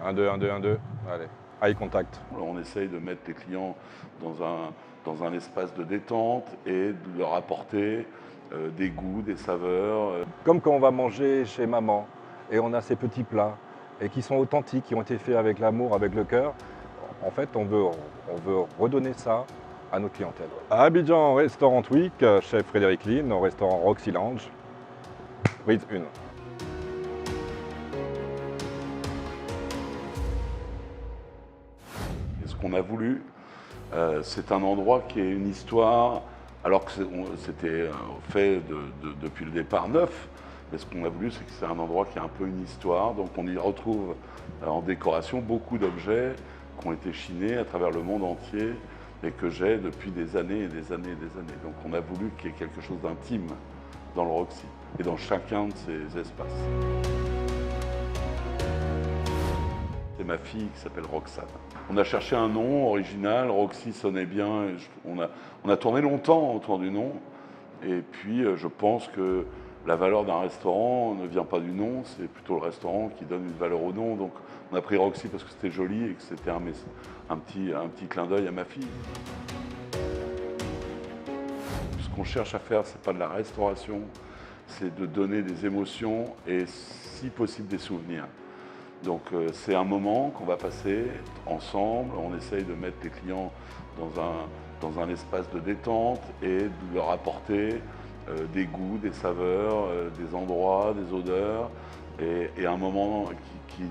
1, 2, 1, 2, 1, 2. Allez, eye contact. On essaye de mettre les clients dans un espace de détente et de leur apporter des goûts, des saveurs. Comme quand on va manger chez maman et on a ces petits plats et qui sont authentiques, qui ont été faits avec l'amour, avec le cœur. En fait, on veut redonner ça à notre clientèle. À Abidjan Restaurant Week, chef Frédéric Lin, au restaurant Roxy Lounge. Prise 1. Et ce qu'on a voulu, c'est un endroit qui est une histoire, alors que c'était fait depuis le départ neuf. Mais ce qu'on a voulu, c'est que c'est un endroit qui a un peu une histoire. Donc on y retrouve en décoration beaucoup d'objets qui ont été chinés à travers le monde entier et que j'ai depuis des années et des années et des années. Donc on a voulu qu'il y ait quelque chose d'intime dans le Roxy et dans chacun de ces espaces. C'est ma fille qui s'appelle Roxane. On a cherché un nom original, Roxy sonnait bien, et on a tourné longtemps autour du nom. Et puis je pense que la valeur d'un restaurant ne vient pas du nom, c'est plutôt le restaurant qui donne une valeur au nom. Donc on a pris Roxy parce que c'était joli et que c'était un petit clin d'œil à ma fille. Ce qu'on cherche à faire, c'est pas de la restauration, c'est de donner des émotions et si possible des souvenirs. Donc c'est un moment qu'on va passer ensemble, on essaye de mettre les clients dans un espace de détente et de leur apporter des goûts, des saveurs, des endroits, des odeurs et un moment qui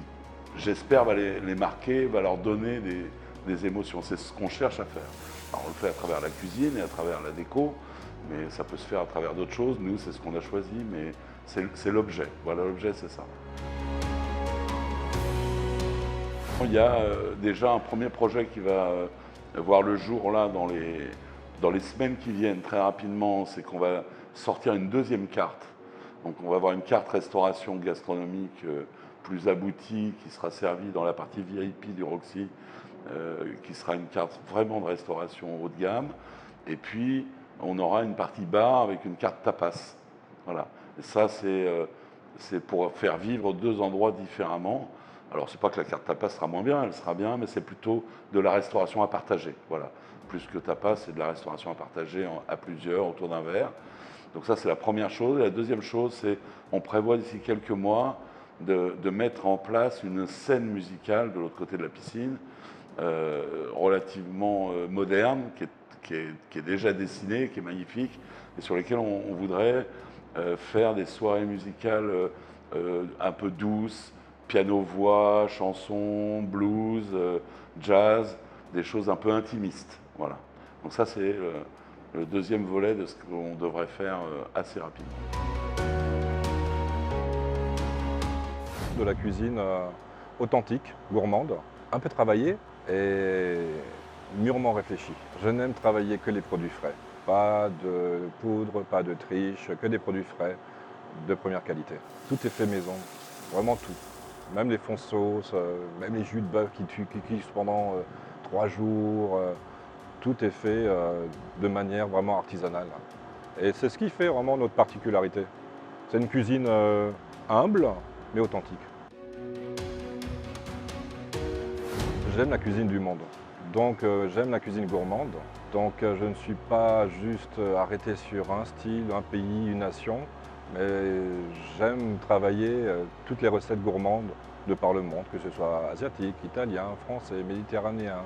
j'espère, va les marquer, va leur donner des émotions. C'est ce qu'on cherche à faire. Alors, on le fait à travers la cuisine et à travers la déco, mais ça peut se faire à travers d'autres choses. Nous, c'est ce qu'on a choisi, mais c'est l'objet. Voilà, l'objet, c'est ça. Il y a déjà un premier projet qui va voir le jour là dans les semaines qui viennent très rapidement, c'est qu'on va sortir une deuxième carte. Donc on va avoir une carte restauration gastronomique plus aboutie qui sera servie dans la partie VIP du Roxy, qui sera une carte vraiment de restauration haut de gamme. Et puis on aura une partie bar avec une carte tapas. Voilà. Et ça c'est pour faire vivre deux endroits différemment. Alors, c'est pas que la carte tapas sera moins bien, elle sera bien, mais c'est plutôt de la restauration à partager. Voilà. Plus que tapas, c'est de la restauration à partager à plusieurs autour d'un verre. Donc ça, c'est la première chose. Et la deuxième chose, c'est on prévoit d'ici quelques mois de mettre en place une scène musicale de l'autre côté de la piscine, relativement moderne, qui est déjà dessinée, qui est magnifique, et sur lesquelles on voudrait faire des soirées musicales un peu douces, piano-voix, chansons, blues, jazz, des choses un peu intimistes. Voilà. Donc ça, c'est le deuxième volet de ce qu'on devrait faire assez rapidement. De la cuisine authentique, gourmande, un peu travaillée et mûrement réfléchie. Je n'aime travailler que les produits frais. Pas de poudre, pas de triche, que des produits frais de première qualité. Tout est fait maison, vraiment tout. Même les fonds de sauce, même les jus de bœuf qui cuisent pendant 3 jours, tout est fait de manière vraiment artisanale. Et c'est ce qui fait vraiment notre particularité. C'est une cuisine humble, mais authentique. J'aime la cuisine du monde, donc j'aime la cuisine gourmande. Donc je ne suis pas juste arrêté sur un style, un pays, une nation, mais j'aime travailler toutes les recettes gourmandes de par le monde, que ce soit asiatique, italien, français, méditerranéen.